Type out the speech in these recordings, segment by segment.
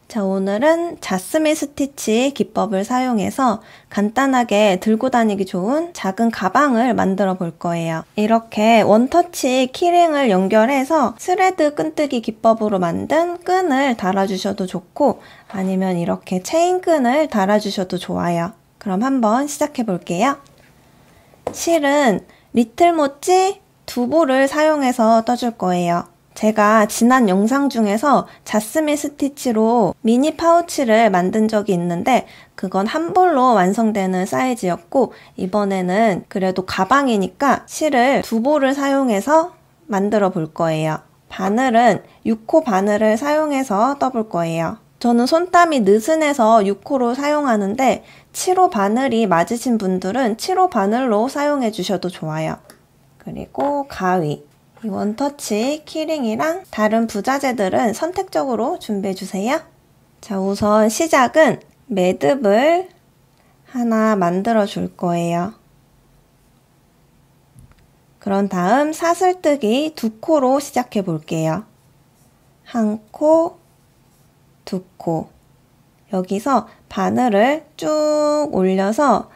자, 오늘은 자스민 스티치 기법을 사용해서 간단하게 들고 다니기 좋은 작은 가방을 만들어 볼 거예요. 이렇게 원터치 키링을 연결해서 스레드 끈뜨기 기법으로 만든 끈을 달아주셔도 좋고 아니면 이렇게 체인끈을 달아주셔도 좋아요. 그럼 한번 시작해 볼게요. 실은 리틀 모찌 두보를 사용해서 떠줄 거예요. 제가 지난 영상 중에서 자스민 스티치로 미니 파우치를 만든 적이 있는데 그건 한 볼로 완성되는 사이즈였고 이번에는 그래도 가방이니까 실을 두 볼을 사용해서 만들어 볼 거예요. 바늘은 6호 바늘을 사용해서 떠볼 거예요. 저는 손땀이 느슨해서 6호로 사용하는데 7호 바늘이 맞으신 분들은 7호 바늘로 사용해 주셔도 좋아요. 그리고 가위. 이 원터치 키링이랑 다른 부자재들은 선택적으로 준비해주세요. 자, 우선 시작은 매듭을 하나 만들어 줄 거예요. 그런 다음 사슬뜨기 2코로 시작해 볼게요. 1코, 2코. 여기서 바늘을 쭉 올려서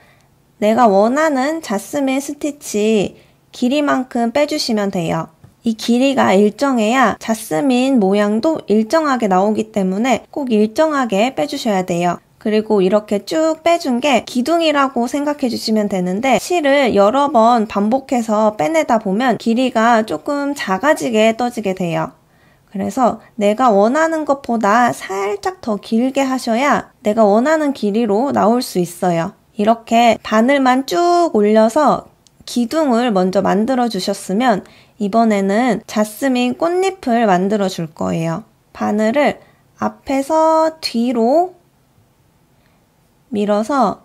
내가 원하는 자스민 스티치 길이만큼 빼주시면 돼요. 이 길이가 일정해야 자스민 모양도 일정하게 나오기 때문에 꼭 일정하게 빼주셔야 돼요. 그리고 이렇게 쭉 빼준 게 기둥이라고 생각해 주시면 되는데 실을 여러 번 반복해서 빼내다 보면 길이가 조금 작아지게 떠지게 돼요. 그래서 내가 원하는 것보다 살짝 더 길게 하셔야 내가 원하는 길이로 나올 수 있어요. 이렇게 바늘만 쭉 올려서 기둥을 먼저 만들어 주셨으면 이번에는 자스민 꽃잎을 만들어 줄 거예요. 바늘을 앞에서 뒤로 밀어서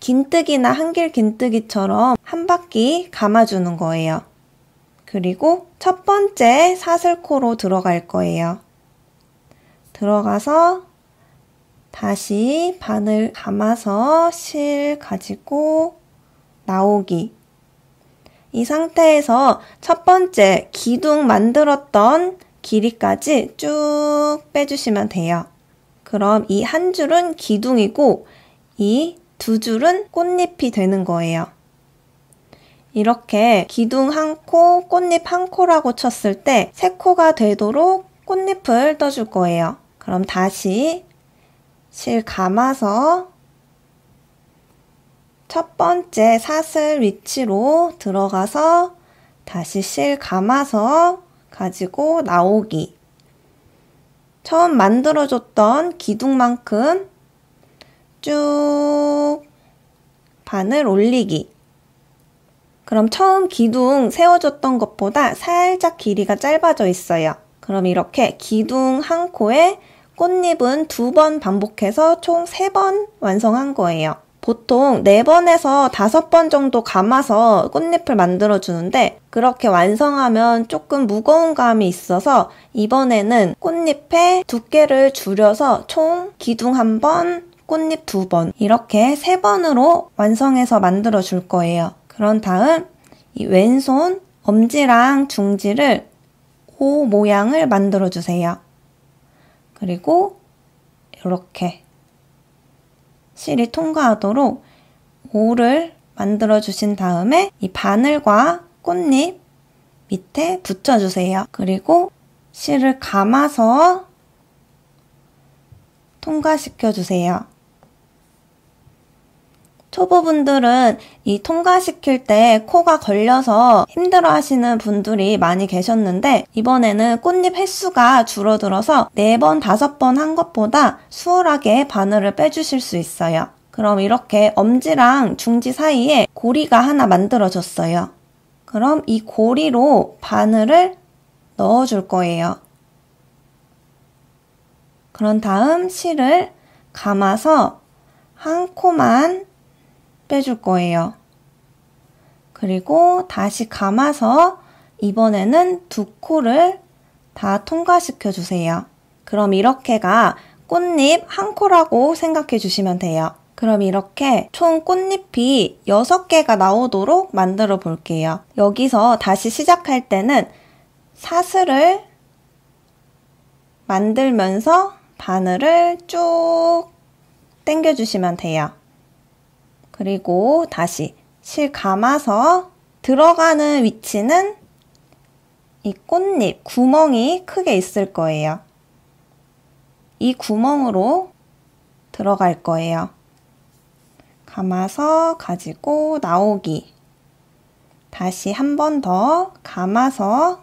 긴뜨기나 한길 긴뜨기처럼 한 바퀴 감아주는 거예요. 그리고 첫 번째 사슬코로 들어갈 거예요. 들어가서 다시 바늘 감아서 실 가지고 나오기. 이 상태에서 첫 번째 기둥 만들었던 길이까지 쭉 빼주시면 돼요. 그럼 이 한 줄은 기둥이고 이 두 줄은 꽃잎이 되는 거예요. 이렇게 기둥 1코, 꽃잎 1코라고 쳤을 때 3코가 되도록 꽃잎을 떠줄 거예요. 그럼 다시 실 감아서 첫 번째 사슬 위치로 들어가서 다시 실 감아서 가지고 나오기. 처음 만들어줬던 기둥만큼 쭉 바늘 올리기. 그럼 처음 기둥 세워줬던 것보다 살짝 길이가 짧아져 있어요. 그럼 이렇게 기둥 1코에 꽃잎은 2번 반복해서 총 3번 완성한 거예요. 보통 4번에서 5번 정도 감아서 꽃잎을 만들어 주는데 그렇게 완성하면 조금 무거운 감이 있어서 이번에는 꽃잎의 두께를 줄여서 총 기둥 1번, 꽃잎 2번 이렇게 3번으로 완성해서 만들어 줄 거예요. 그런 다음 이 왼손 엄지랑 중지를 O 모양을 만들어 주세요. 그리고 이렇게 실이 통과하도록 O를 만들어 주신 다음에 이 바늘과 꽃잎 밑에 붙여주세요. 그리고 실을 감아서 통과시켜 주세요. 초보분들은 이 통과시킬 때 코가 걸려서 힘들어 하시는 분들이 많이 계셨는데 이번에는 꽃잎 횟수가 줄어들어서 4번, 5번 한 것보다 수월하게 바늘을 빼주실 수 있어요. 그럼 이렇게 엄지랑 중지 사이에 고리가 하나 만들어졌어요. 그럼 이 고리로 바늘을 넣어줄 거예요. 그런 다음 실을 감아서 1코만 빼줄 거예요. 그리고 다시 감아서 이번에는 2코를 다 통과시켜 주세요. 그럼 이렇게가 꽃잎 1코라고 생각해 주시면 돼요. 그럼 이렇게 총 꽃잎이 6개가 나오도록 만들어 볼게요. 여기서 다시 시작할 때는 사슬을 만들면서 바늘을 쭉 당겨주시면 돼요. 그리고 다시 실 감아서 들어가는 위치는 이 꽃잎 구멍이 크게 있을 거예요. 이 구멍으로 들어갈 거예요. 감아서 가지고 나오기. 다시 한 번 더 감아서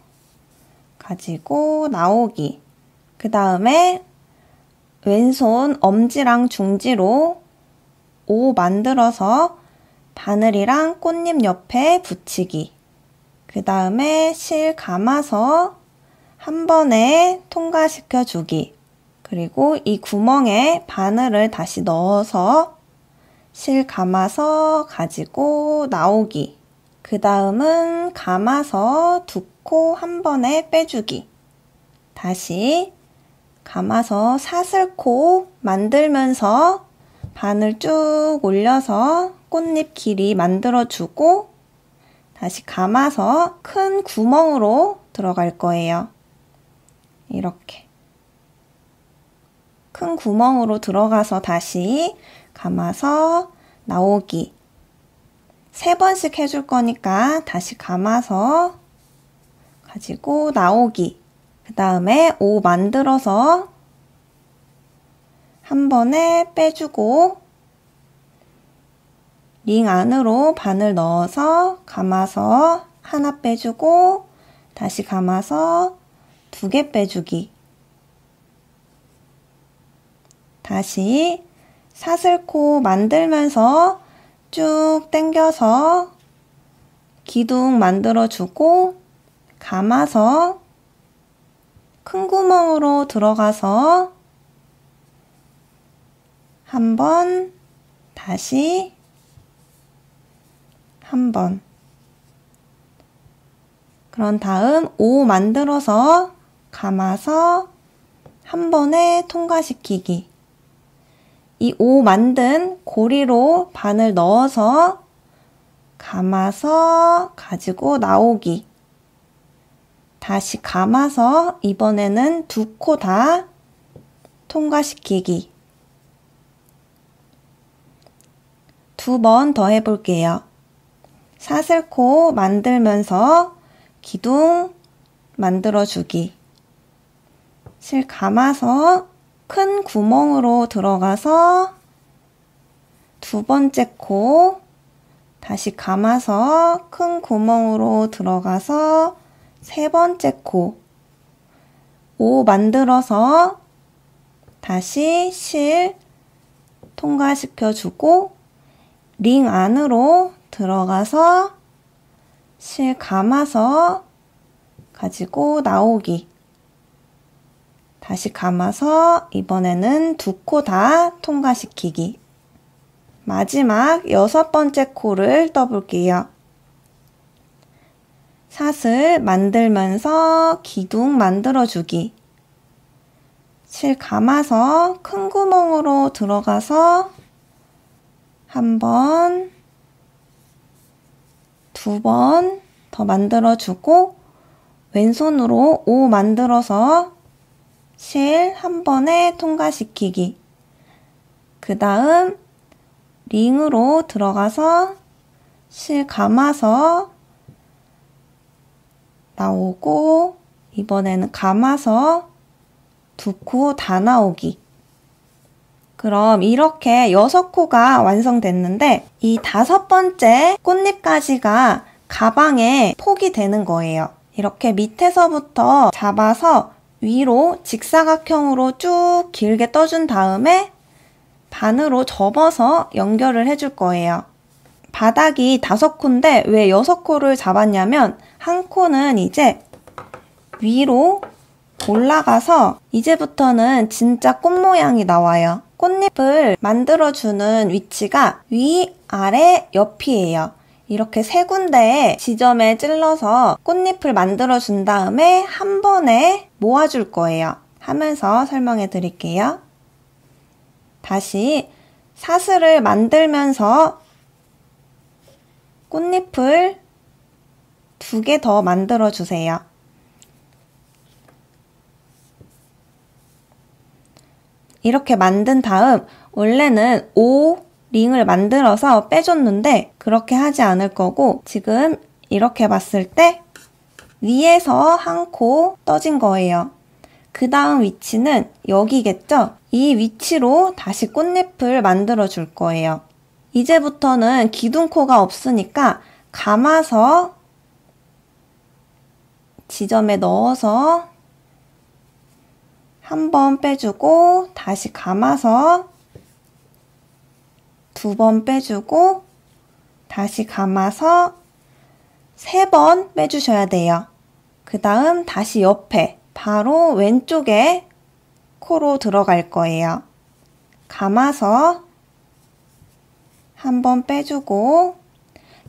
가지고 나오기. 그 다음에 왼손 엄지랑 중지로 O 만들어서 바늘이랑 꽃잎 옆에 붙이기. 그 다음에 실 감아서 한 번에 통과시켜 주기. 그리고 이 구멍에 바늘을 다시 넣어서 실 감아서 가지고 나오기. 그 다음은 감아서 두 코 한 번에 빼주기. 다시 감아서 사슬코 만들면서 바늘 쭉 올려서 꽃잎 길이 만들어주고 다시 감아서 큰 구멍으로 들어갈 거예요. 이렇게 큰 구멍으로 들어가서 다시 감아서 나오기. 3번씩 해줄 거니까 다시 감아서 가지고 나오기. 그 다음에 O 만들어서 한 번에 빼주고 링 안으로 바늘 넣어서 감아서 하나 빼주고 다시 감아서 2개 빼주기. 다시 사슬코 만들면서 쭉 당겨서 기둥 만들어주고 감아서 큰 구멍으로 들어가서 한 번, 다시 한 번. 그런 다음 O 만들어서 감아서 한 번에 통과시키기. 이 O 만든 고리로 바늘 넣어서 감아서 가지고 나오기. 다시 감아서 이번에는 2코 다 통과시키기. 2번 더 해볼게요. 사슬코 만들면서 기둥 만들어주기. 실 감아서 큰 구멍으로 들어가서 2번째 코 다시 감아서 큰 구멍으로 들어가서 3번째 코 O 만들어서 다시 실 통과시켜주고 링 안으로 들어가서 실 감아서 가지고 나오기. 다시 감아서 이번에는 2코 다 통과시키기. 마지막 6번째 코를 떠볼게요. 사슬 만들면서 기둥 만들어주기. 실 감아서 큰 구멍으로 들어가서 한 번, 2번 더 만들어주고 왼손으로 O 만들어서 실 한 번에 통과시키기. 그 다음 링으로 들어가서 실 감아서 나오고 이번에는 감아서 2코 다 나오기. 그럼 이렇게 6코가 완성됐는데 이 5번째 꽃잎까지가 가방에 폭이 되는 거예요. 이렇게 밑에서부터 잡아서 위로 직사각형으로 쭉 길게 떠준 다음에 반으로 접어서 연결을 해줄 거예요. 바닥이 5코인데 왜 6코를 잡았냐면 한 코는 이제 위로 올라가서 이제부터는 진짜 꽃 모양이 나와요. 꽃잎을 만들어주는 위치가 위, 아래, 옆이에요. 이렇게 3군데의 지점에 찔러서 꽃잎을 만들어준 다음에 한 번에 모아줄 거예요. 하면서 설명해 드릴게요. 다시 사슬을 만들면서 꽃잎을 2개 더 만들어주세요. 이렇게 만든 다음 원래는 O 링을 만들어서 빼줬는데 그렇게 하지 않을 거고 지금 이렇게 봤을 때 위에서 한 코 떠진 거예요. 그 다음 위치는 여기겠죠? 이 위치로 다시 꽃잎을 만들어 줄 거예요. 이제부터는 기둥코가 없으니까 감아서 지점에 넣어서 한 번 빼주고 다시 감아서 두 번 빼주고 다시 감아서 세 번 빼주셔야 돼요. 그 다음 다시 옆에 바로 왼쪽에 코로 들어갈 거예요. 감아서 한 번 빼주고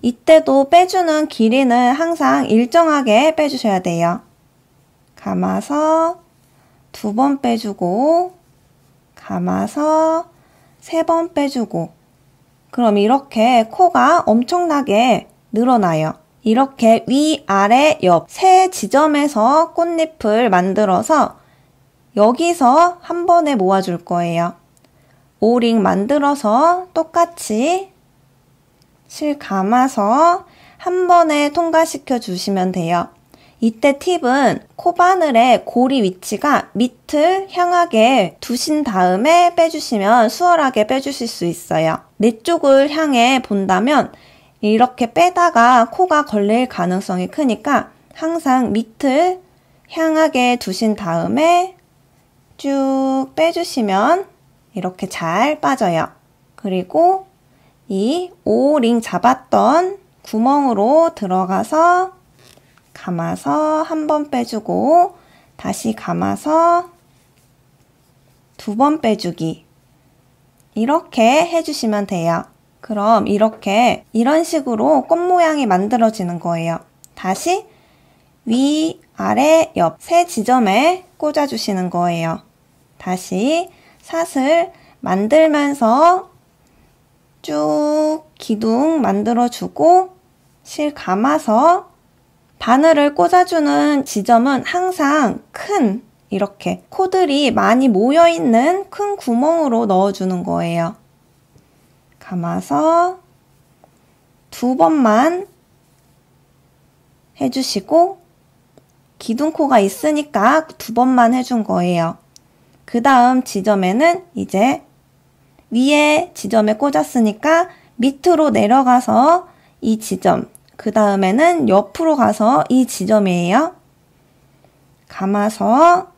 이때도 빼주는 길이는 항상 일정하게 빼주셔야 돼요. 감아서 두 번 빼주고 감아서 세 번 빼주고 그럼 이렇게 코가 엄청나게 늘어나요. 이렇게 위, 아래, 옆 세 지점에서 꽃잎을 만들어서 여기서 한 번에 모아줄 거예요. 오링 만들어서 똑같이 실 감아서 한 번에 통과시켜 주시면 돼요. 이때 팁은 코바늘의 고리 위치가 밑을 향하게 두신 다음에 빼주시면 수월하게 빼주실 수 있어요. 내 쪽을 향해 본다면 이렇게 빼다가 코가 걸릴 가능성이 크니까 항상 밑을 향하게 두신 다음에 쭉 빼주시면 이렇게 잘 빠져요. 그리고 이 오링 잡았던 구멍으로 들어가서 감아서 한 번 빼주고 다시 감아서 두 번 빼주기 이렇게 해주시면 돼요. 그럼 이런 식으로 꽃 모양이 만들어지는 거예요. 다시 위, 아래, 옆 세 지점에 꽂아주시는 거예요. 다시 샷을 만들면서 쭉 기둥 만들어주고 실 감아서 바늘을 꽂아주는 지점은 항상 큰 이렇게 코들이 많이 모여있는 큰 구멍으로 넣어주는 거예요. 감아서 두 번만 해주시고 기둥코가 있으니까 두 번만 해준 거예요. 그 다음 지점에는 이제 위에 지점에 꽂았으니까 밑으로 내려가서 이 지점, 그 다음에는 옆으로 가서 이 지점이에요. 감아서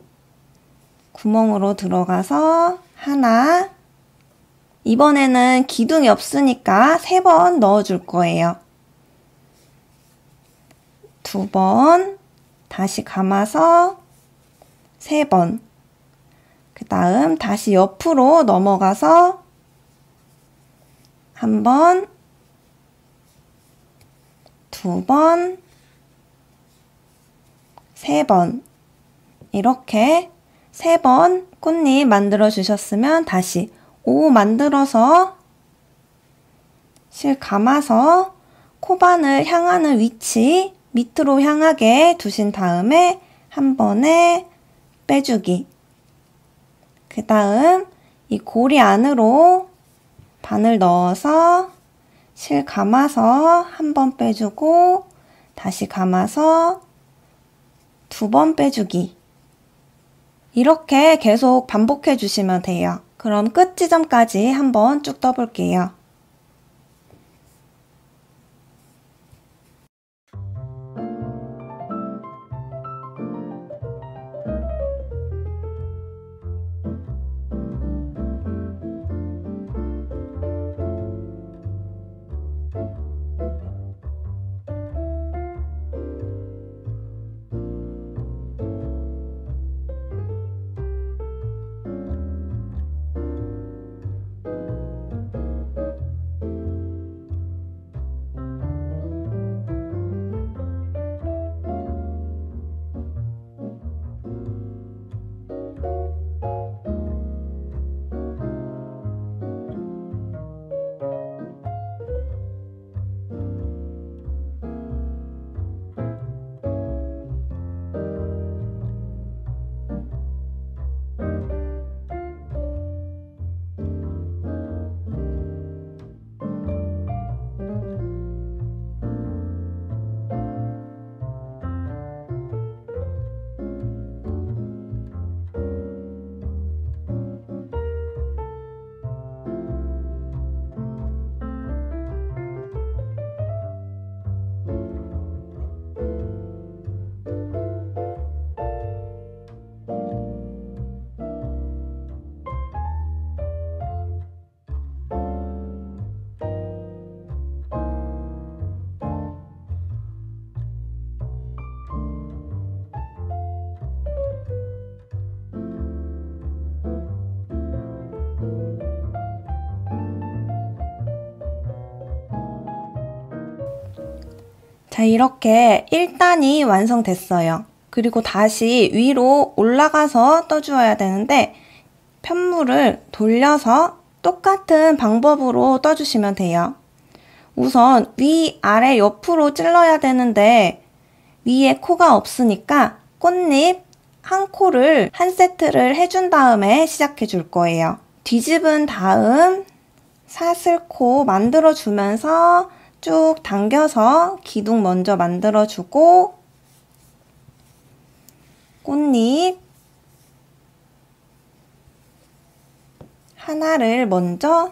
구멍으로 들어가서 하나, 이번에는 기둥이 없으니까 세 번 넣어줄 거예요. 두 번, 다시 감아서 세 번, 그 다음 다시 옆으로 넘어가서 한 번, 두 번, 세 번 이렇게 세 번 꽃잎 만들어 주셨으면 다시 O 만들어서 실 감아서 코바늘 향하는 위치 밑으로 향하게 두신 다음에 한 번에 빼주기. 그 다음 이 고리 안으로 바늘 넣어서 실 감아서 한 번 빼주고 다시 감아서 두 번 빼주기. 이렇게 계속 반복해 주시면 돼요. 그럼 끝 지점까지 한번 쭉 떠볼게요. 자, 이렇게 1단이 완성됐어요. 그리고 다시 위로 올라가서 떠주어야 되는데 편물을 돌려서 똑같은 방법으로 떠주시면 돼요. 우선 위, 아래, 옆으로 찔러야 되는데 위에 코가 없으니까 꽃잎 한 코를 한 세트를 해준 다음에 시작해 줄 거예요. 뒤집은 다음 사슬코 만들어주면서 쭉 당겨서 기둥 먼저 만들어주고 꽃잎 하나를 먼저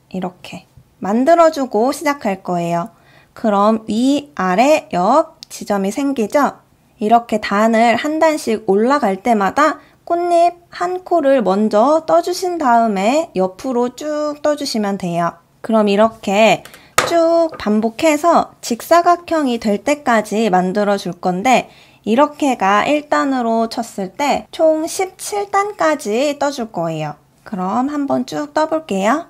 이렇게 만들어주고 시작할 거예요. 그럼 위, 아래, 옆 지점이 생기죠? 이렇게 단을 한 단씩 올라갈 때마다 꽃잎 한 코를 먼저 떠주신 다음에 옆으로 쭉 떠주시면 돼요. 그럼 이렇게 쭉 반복해서 직사각형이 될 때까지 만들어 줄 건데 이렇게가 1단으로 쳤을 때 총 17단까지 떠줄 거예요. 그럼 한번 쭉 떠볼게요.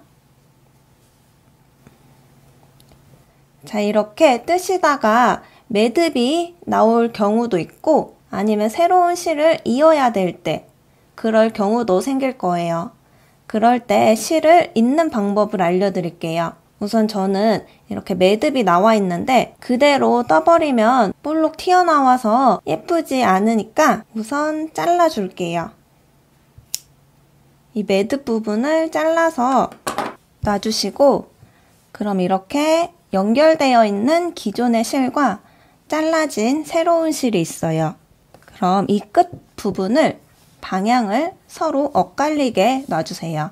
자, 이렇게 뜨시다가 매듭이 나올 경우도 있고 아니면 새로운 실을 이어야 될 때 그럴 경우도 생길 거예요. 그럴 때 실을 잇는 방법을 알려드릴게요. 우선 저는 이렇게 매듭이 나와 있는데 그대로 떠버리면 볼록 튀어나와서 예쁘지 않으니까 우선 잘라줄게요. 이 매듭 부분을 잘라서 놔주시고 그럼 이렇게 연결되어 있는 기존의 실과 잘라진 새로운 실이 있어요. 그럼 이 끝 부분을 방향을 서로 엇갈리게 놔주세요.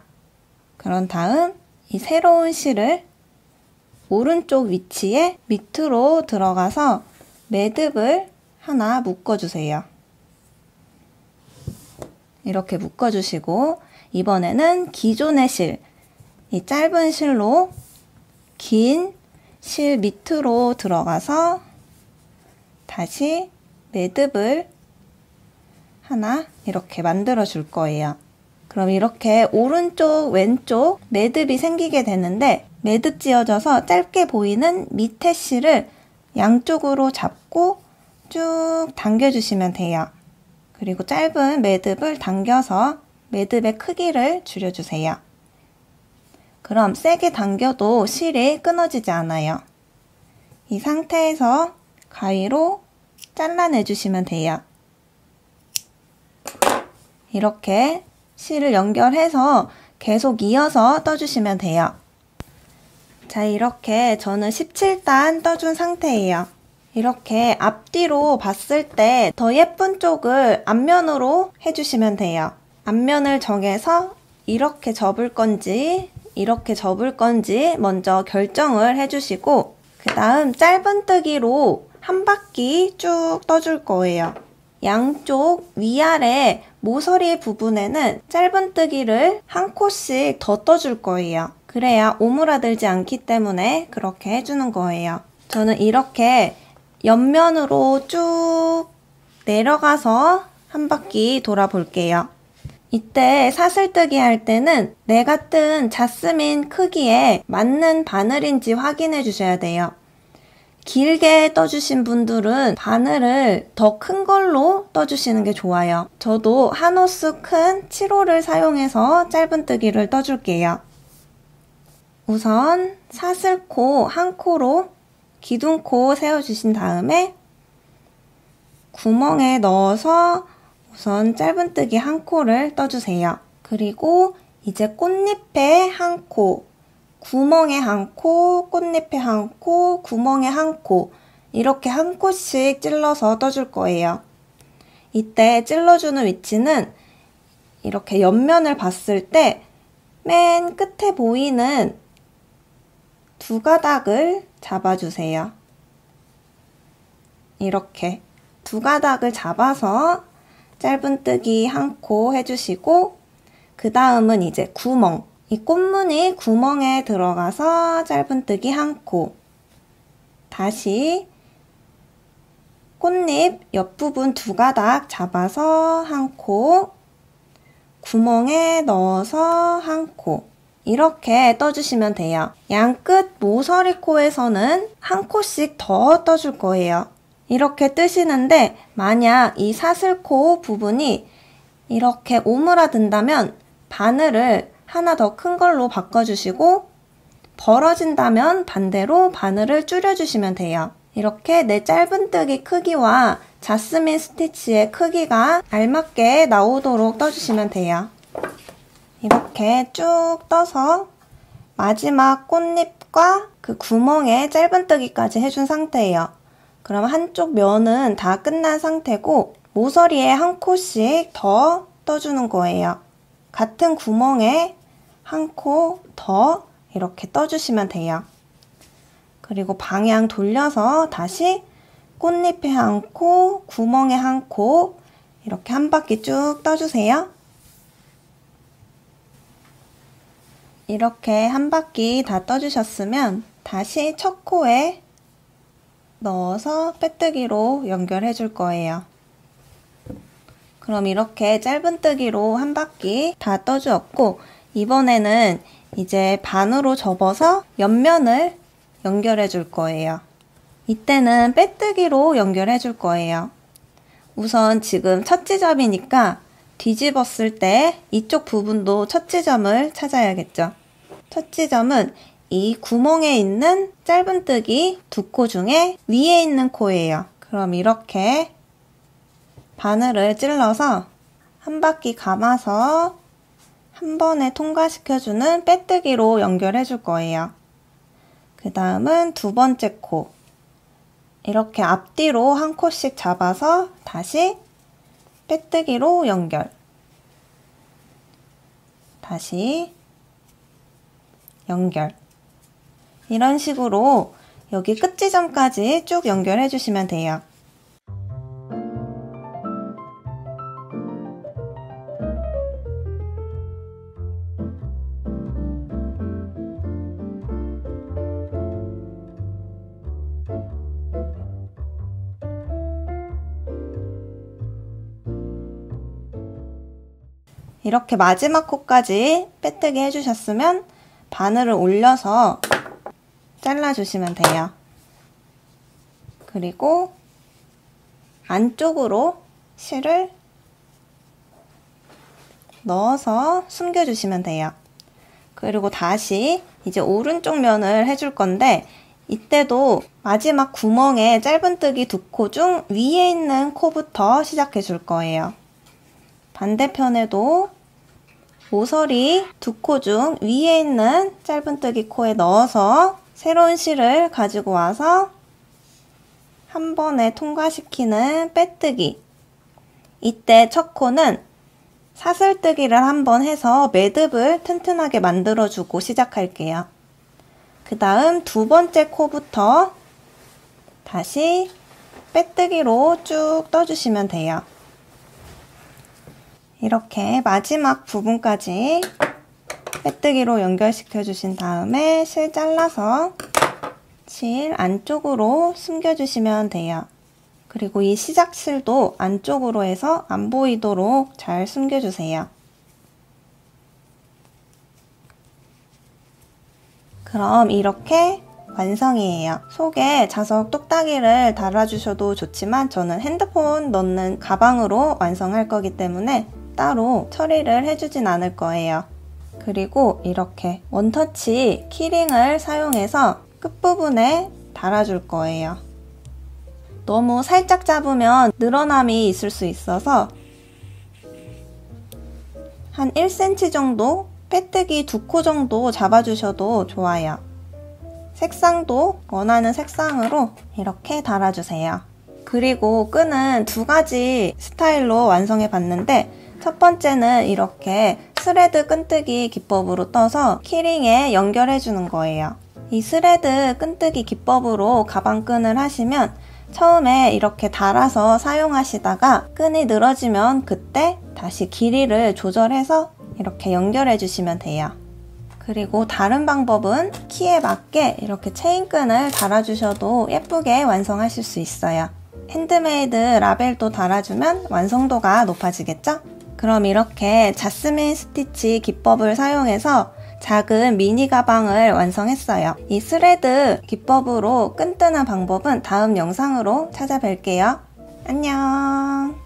그런 다음 이 새로운 실을 오른쪽 위치에 밑으로 들어가서 매듭을 하나 묶어주세요. 이렇게 묶어주시고 이번에는 기존의 실, 이 짧은 실로 긴 실 밑으로 들어가서 다시 매듭을 하나 이렇게 만들어 줄 거예요. 그럼 이렇게 오른쪽 왼쪽 매듭이 생기게 되는데 매듭 지어져서 짧게 보이는 밑에 실을 양쪽으로 잡고 쭉 당겨주시면 돼요. 그리고 짧은 매듭을 당겨서 매듭의 크기를 줄여주세요. 그럼 세게 당겨도 실이 끊어지지 않아요. 이 상태에서 가위로 잘라내주시면 돼요. 이렇게 실을 연결해서 계속 이어서 떠주시면 돼요. 자, 이렇게 저는 17단 떠준 상태예요. 이렇게 앞뒤로 봤을 때 더 예쁜 쪽을 앞면으로 해주시면 돼요. 앞면을 정해서 이렇게 접을 건지 이렇게 접을 건지 먼저 결정을 해주시고 그 다음 짧은뜨기로 한 바퀴 쭉 떠줄 거예요. 양쪽 위아래 모서리 부분에는 짧은뜨기를 한 코씩 더 떠줄 거예요. 그래야 오므라들지 않기 때문에 그렇게 해주는 거예요. 저는 이렇게 옆면으로 쭉 내려가서 한 바퀴 돌아볼게요. 이때 사슬뜨기 할 때는 내가 뜬 자스민 크기에 맞는 바늘인지 확인해 주셔야 돼요. 길게 떠주신 분들은 바늘을 더 큰 걸로 떠주시는 게 좋아요. 저도 한 호수 큰 7호를 사용해서 짧은뜨기를 떠줄게요. 우선 사슬코 한 코로 기둥코 세워주신 다음에 구멍에 넣어서 우선 짧은뜨기 한 코를 떠주세요. 그리고 이제 꽃잎에 한 코, 구멍에 한 코, 꽃잎에 한 코, 구멍에 한 코 이렇게 한 코씩 찔러서 떠줄 거예요. 이때 찔러주는 위치는 이렇게 옆면을 봤을 때 맨 끝에 보이는 두 가닥을 잡아주세요. 이렇게 두 가닥을 잡아서 짧은뜨기 한 코 해주시고 그 다음은 이제 구멍, 이 꽃무늬 구멍에 들어가서 짧은뜨기 한 코, 다시 꽃잎 옆부분 두 가닥 잡아서 한 코, 구멍에 넣어서 한 코, 이렇게 떠주시면 돼요. 양끝 모서리 코에서는 한 코씩 더 떠줄 거예요. 이렇게 뜨시는데 만약 이 사슬코 부분이 이렇게 오므라든다면 바늘을 하나 더 큰 걸로 바꿔주시고 벌어진다면 반대로 바늘을 줄여주시면 돼요. 이렇게 내 짧은뜨기 크기와 자스민 스티치의 크기가 알맞게 나오도록 떠주시면 돼요. 이렇게 쭉 떠서 마지막 꽃잎과 그 구멍에 짧은뜨기까지 해준 상태예요. 그럼 한쪽 면은 다 끝난 상태고 모서리에 한 코씩 더 떠주는 거예요. 같은 구멍에 한 코 더 이렇게 떠주시면 돼요. 그리고 방향 돌려서 다시 꽃잎에 한 코, 구멍에 한 코 이렇게 한 바퀴 쭉 떠주세요. 이렇게 한 바퀴 다 떠주셨으면 다시 첫 코에 넣어서 빼뜨기로 연결해 줄 거예요. 그럼 이렇게 짧은뜨기로 한 바퀴 다 떠주었고 이번에는 이제 반으로 접어서 옆면을 연결해 줄 거예요. 이때는 빼뜨기로 연결해 줄 거예요. 우선 지금 첫 지점이니까 뒤집었을 때 이쪽 부분도 첫 지점을 찾아야겠죠. 첫 지점은 이 구멍에 있는 짧은뜨기 두 코 중에 위에 있는 코예요. 그럼 이렇게 바늘을 찔러서 한 바퀴 감아서 한 번에 통과시켜주는 빼뜨기로 연결해 줄 거예요. 그 다음은 두 번째 코. 이렇게 앞뒤로 한 코씩 잡아서 다시 빼뜨기로 연결. 다시 연결. 이런 식으로 여기 끝 지점까지 쭉 연결해 주시면 돼요. 이렇게 마지막 코까지 빼뜨기 해주셨으면 바늘을 올려서 잘라주시면 돼요. 그리고 안쪽으로 실을 넣어서 숨겨주시면 돼요. 그리고 다시 이제 오른쪽 면을 해줄 건데 이때도 마지막 구멍에 짧은뜨기 두 코 중 위에 있는 코부터 시작해 줄 거예요. 반대편에도 모서리 두 코 중 위에 있는 짧은뜨기 코에 넣어서 새로운 실을 가지고 와서 한 번에 통과시키는 빼뜨기. 이때 첫 코는 사슬뜨기를 한번 해서 매듭을 튼튼하게 만들어주고 시작할게요. 그 다음 두 번째 코부터 다시 빼뜨기로 쭉 떠주시면 돼요. 이렇게 마지막 부분까지 빼뜨기로 연결시켜 주신 다음에 실 잘라서 실 안쪽으로 숨겨주시면 돼요. 그리고 이 시작실도 안쪽으로 해서 안 보이도록 잘 숨겨주세요. 그럼 이렇게 완성이에요. 속에 자석 똑딱이를 달아주셔도 좋지만 저는 핸드폰 넣는 가방으로 완성할 거기 때문에 따로 처리를 해주진 않을 거예요. 그리고 이렇게 원터치 키링을 사용해서 끝부분에 달아줄 거예요. 너무 살짝 잡으면 늘어남이 있을 수 있어서 한 1cm 정도 빼뜨기 두 코 정도 잡아주셔도 좋아요. 색상도 원하는 색상으로 이렇게 달아주세요. 그리고 끈은 두 가지 스타일로 완성해 봤는데 첫 번째는 이렇게 스레드 끈뜨기 기법으로 떠서 키링에 연결해 주는 거예요. 이 스레드 끈뜨기 기법으로 가방끈을 하시면 처음에 이렇게 달아서 사용하시다가 끈이 늘어지면 그때 다시 길이를 조절해서 이렇게 연결해 주시면 돼요. 그리고 다른 방법은 키에 맞게 이렇게 체인끈을 달아주셔도 예쁘게 완성하실 수 있어요. 핸드메이드 라벨도 달아주면 완성도가 높아지겠죠? 그럼 이렇게 자스민 스티치 기법을 사용해서 작은 미니 가방을 완성했어요. 이 스레드 기법으로 끈뜨는 방법은 다음 영상으로 찾아뵐게요. 안녕.